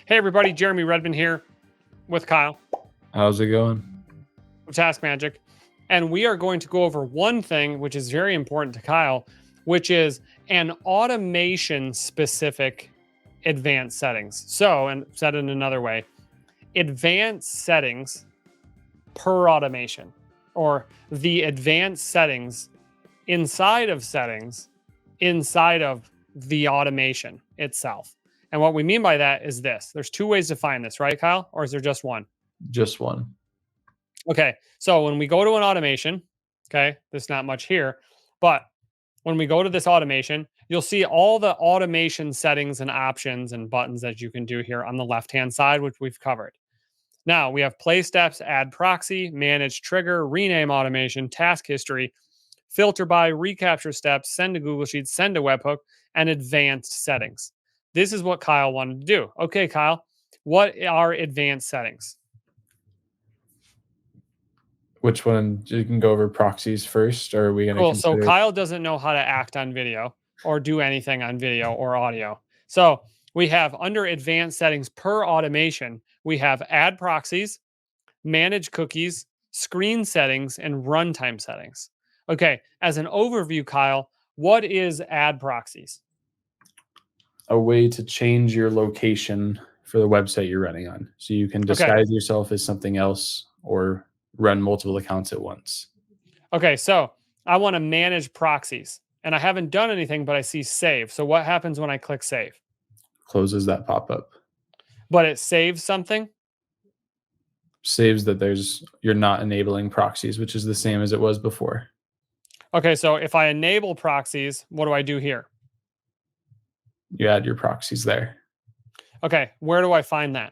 Hey everybody, Jeremy Redmond here with Kyle How's it going? of Task Magic. And we are going to go over one thing which is very important to Kyle, which is an automation specific advanced settings. So, and said in another way, advanced settings per automation, or the advanced settings inside of the automation itself. And what we mean by that is this. There's two ways to find this, right, Kyle? Or is there just one? Just one. Okay. So when we go to an automation, okay, there's not much here, but when we go to this automation, you'll see all the automation settings and options and buttons that you can do here on the left-hand side, which we've covered. Now we have play steps, add proxy, manage trigger, rename automation, task history, filter by, recapture steps, send to Google Sheets, send to webhook, and advanced settings. This is what Kyle wanted to do. Okay, Kyle, what are advanced settings? Which one? You can go over proxies first, or are we going to Cool. So consider? Kyle doesn't know how to act on video or do anything on video or audio. So we have under advanced settings per automation, we have add proxies, manage cookies, screen settings, and runtime settings. Okay. As an overview, Kyle, what is add proxies? A way to change your location for the website you're running on. So you can disguise yourself as something else or run multiple accounts at once. Okay, so I want to manage proxies and I haven't done anything, but I see save. So what happens when I click save? Closes that pop-up. But it saves something? Saves that you're not enabling proxies, which is the same as it was before. Okay, so if I enable proxies, what do I do here? You add your proxies there. Okay, where do I find that?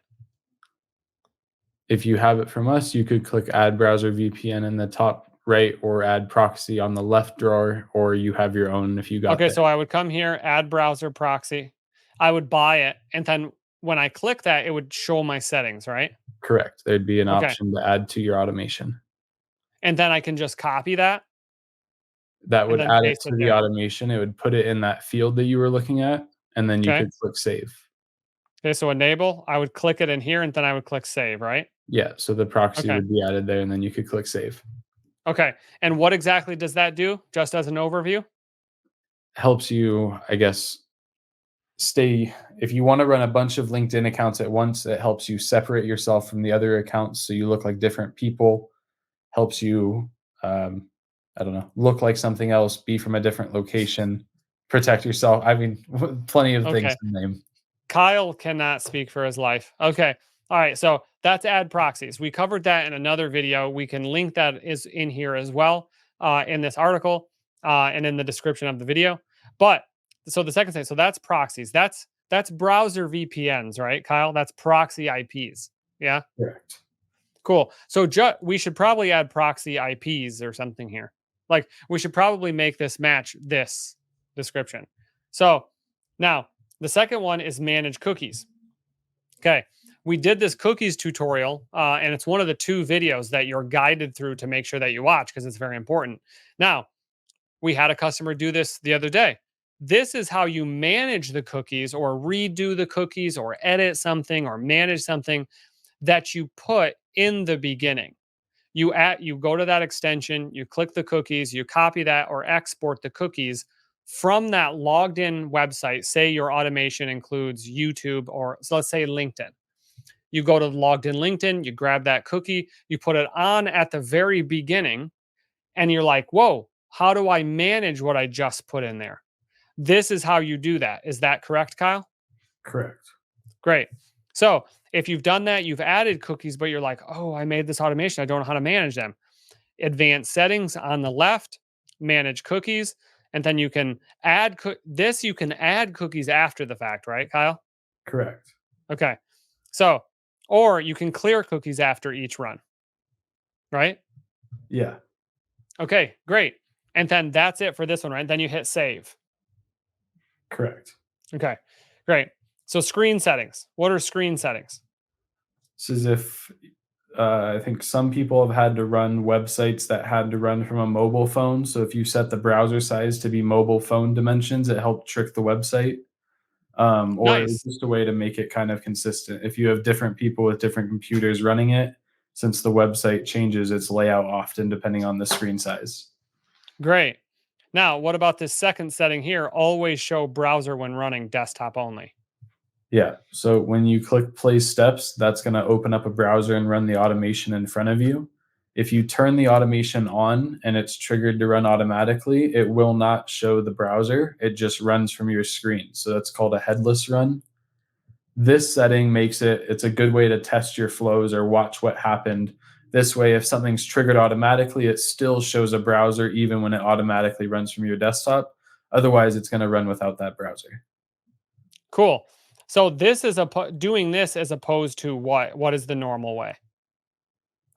If you have it from us, you could click add browser VPN in the top right or add proxy on the left drawer, or you have your own if you got Okay, that. so I would come here, add browser proxy. I would buy it. And then when I click that, it would show my settings, right? Correct. There'd be an option to add to your automation. And then I can just copy that. That would add it to the automation. It would put it in that field that you were looking at, and then you could click save. Okay, so enable, I would click it in here, and then I would click save, right? Yeah, so the proxy would be added there, and then you could click save. Okay, and what exactly does that do, just as an overview? Helps you, I guess, if you want to run a bunch of LinkedIn accounts at once, it helps you separate yourself from the other accounts so you look like different people. Helps you, I don't know, look like something else, be from a different location, protect yourself. I mean, plenty of things to name. Kyle cannot speak for his life. Okay. All right. So that's add proxies. We covered that in another video. We can link that is in here as well in this article and in the description of the video. But so the second thing, so that's proxies. That's browser VPNs, right, Kyle? That's proxy IPs. Yeah. Correct. Cool. So we should probably add proxy IPs or something here. Like we should probably make this match this description. So now the second one is manage cookies. Okay. We did this cookies tutorial, and it's one of the two videos that you're guided through to make sure that you watch because it's very important. Now, we had a customer do this the other day. This is how you manage the cookies or redo the cookies or edit something or manage something that you put in the beginning. You go to that extension, you click the cookies, you copy that or export the cookies from that logged in website. Say your automation includes YouTube or so let's say LinkedIn. You go to logged in LinkedIn, you grab that cookie, you put it on at the very beginning, and you're like, whoa, how do I manage what I just put in there? This is how you do that. Is that correct, Kyle? Correct. Great. So if you've done that, you've added cookies, but you're like, oh, I made this automation. I don't know how to manage them. Advanced settings on the left, manage cookies. And then you can add you can add cookies after the fact, right, Kyle? Correct. Okay. So, or you can clear cookies after each run, right? Yeah. Okay, great. And then that's it for this one, right? Then you hit save. Correct. Okay, great. So screen settings. What are screen settings? This is if I think some people have had to run websites that had to run from a mobile phone. So if you set the browser size to be mobile phone dimensions, it helped trick the website. or Nice. just a way to make it kind of consistent. If you have different people with different computers running it, since the website changes its layout often depending on the screen size. Great. Now, what about this second setting here? Always show browser when running, desktop only. Yeah. So when you click play steps, that's going to open up a browser and run the automation in front of you. If you turn the automation on and it's triggered to run automatically, it will not show the browser. It just runs from your screen. So that's called a headless run. This setting makes it's a good way to test your flows or watch what happened. This way, if something's triggered automatically, it still shows a browser even when it automatically runs from your desktop. Otherwise, it's going to run without that browser. Cool. So this is doing this as opposed to what? What is the normal way?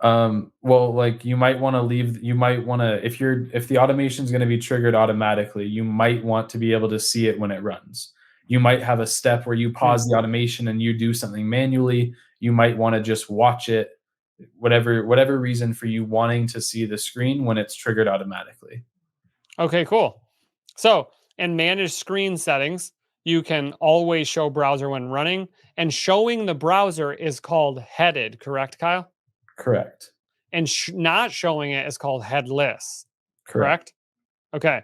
Well, like you might want to, if the automation is going to be triggered automatically, you might want to be able to see it when it runs. You might have a step where you Hmm. pause the automation and you do something manually. You might want to just watch it, whatever reason for you wanting to see the screen when it's triggered automatically. Okay, cool. So in manage screen settings, you can always show browser when running, and showing the browser is called headed, correct, Kyle? Correct. And not showing it is called headless, Correct. correct? Okay.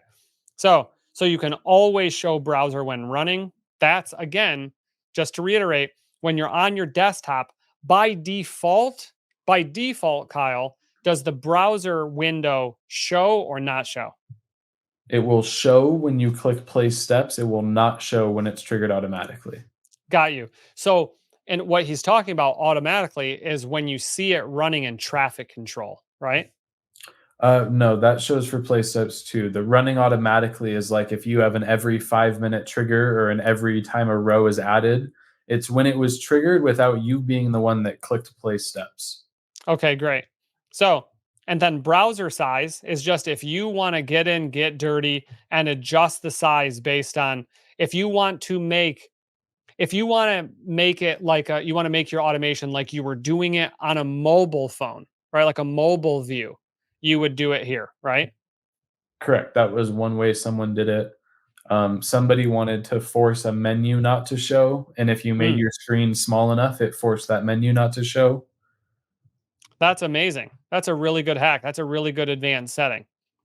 So you can always show browser when running. That's again, just to reiterate, when you're on your desktop, by default, Kyle, does the browser window show or not show? It will show when you click play steps. It will not show when it's triggered automatically. Got you. So, and what he's talking about automatically is when you see it running in traffic control, right? No, that shows for play steps too. The running automatically is like if you have an every 5 minute trigger or an every time a row is added. It's when it was triggered without you being the one that clicked play steps. Okay, great. So, and then browser size is just if you want to get in, get dirty, and adjust the size based on if you want to make if you want to make it like you want to make your automation like you were doing it on a mobile phone, right? Like a mobile view, you would do it here, right? Correct. That was one way someone did it. Somebody wanted to force a menu not to show, and if you made Hmm. your screen small enough, it forced that menu not to show. That's amazing. That's a really good hack. That's a really good advanced setting.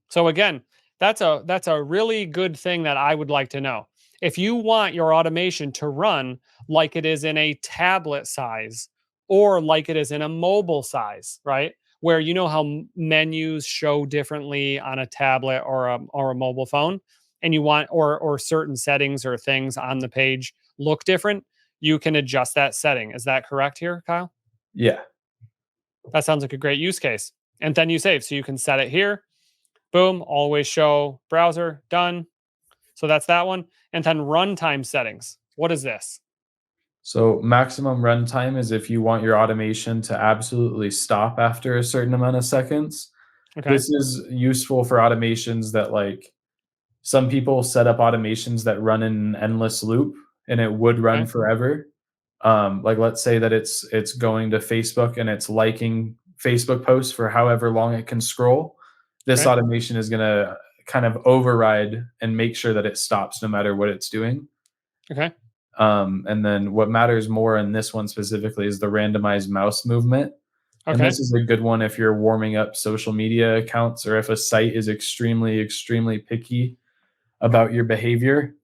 So again, that's a really good thing that I would like to know. If you want your automation to run like it is in a tablet size or like it is in a mobile size, right? Where you know how menus show differently on a tablet or a mobile phone and you want or certain settings or things on the page look different, you can adjust that setting. Is that correct here, Kyle? Yeah. That sounds like a great use case. And then you save. So you can set it here. Boom, always show browser, done. So that's that one. And then runtime settings. What is this? So maximum runtime is if you want your automation to absolutely stop after a certain amount of seconds. Okay. This is useful for automations that like some people set up automations that run in an endless loop and it would run Okay. forever. Like let's say that it's going to Facebook and it's liking Facebook posts for however long it can scroll. This Okay. automation is going to kind of override and make sure that it stops no matter what it's doing. Okay. And then what matters more in this one specifically is the randomized mouse movement. And Okay. this is a good one if you're warming up social media accounts or if a site is extremely, extremely picky about your behavior.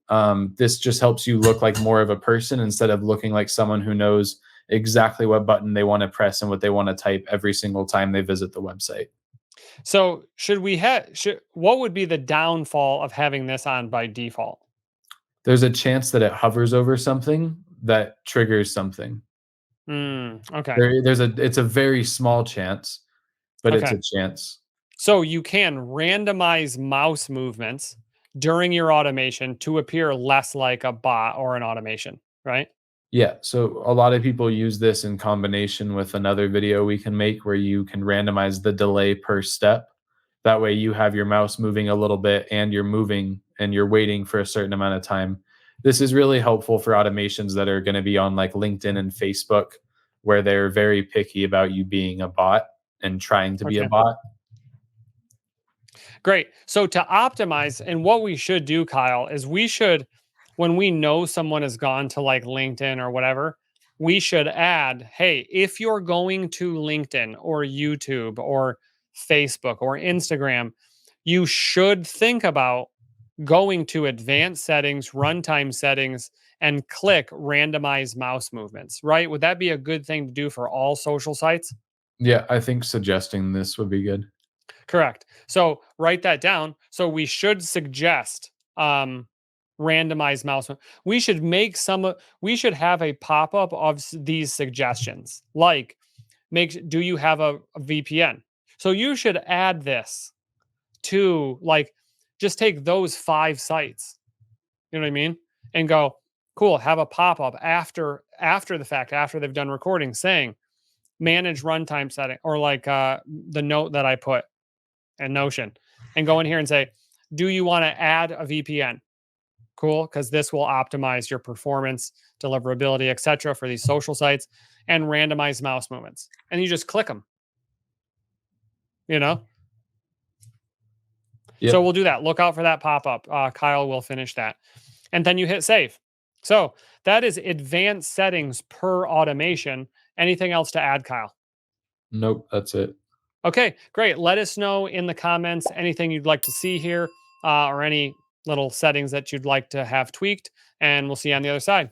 This just helps you look like more of a person instead of looking like someone who knows exactly what button they want to press and what they want to type every single time they visit the website. So should we have should what would be the downfall of having this on by default? There's a chance that it hovers over something that triggers something. Okay. It's a very small chance, but it's Okay. a chance. So you can randomize mouse movements during your automation to appear less like a bot or an automation, right? Yeah, so a lot of people use this in combination with another video we can make where you can randomize the delay per step. That way you have your mouse moving a little bit and you're moving and you're waiting for a certain amount of time. This is really helpful for automations that are going to be on like LinkedIn and Facebook where they're very picky about you being a bot and trying to be a Okay. bot. Great. So to optimize, and what we should do, Kyle, is we should when we know someone has gone to like LinkedIn or whatever, we should add, hey, if you're going to LinkedIn or YouTube or Facebook or Instagram, you should think about going to advanced settings, runtime settings, and click randomize mouse movements, right? Would that be a good thing to do for all social sites? Yeah, I think suggesting this would be good. Correct. So write that down. So we should suggest randomized mouse. We should make some. We should have a pop up of these suggestions, like do you have a VPN? So you should add this to like just take those 5 sites. You know what I mean? And go cool. Have a pop up after the fact, after they've done recording, saying manage runtime setting or like the note that I put and Notion, and go in here and say, do you want to add a VPN? Cool, because this will optimize your performance, deliverability, etc. for these social sites, and randomize mouse movements. And you just click them, you know? So Yep. we'll do that. Look out for that pop up. Kyle will finish that. And then you hit save. So that is advanced settings per automation. Anything else to add, Kyle? Nope, that's it. Okay, great. Let us know in the comments anything you'd like to see here or any little settings that you'd like to have tweaked. And we'll see you on the other side.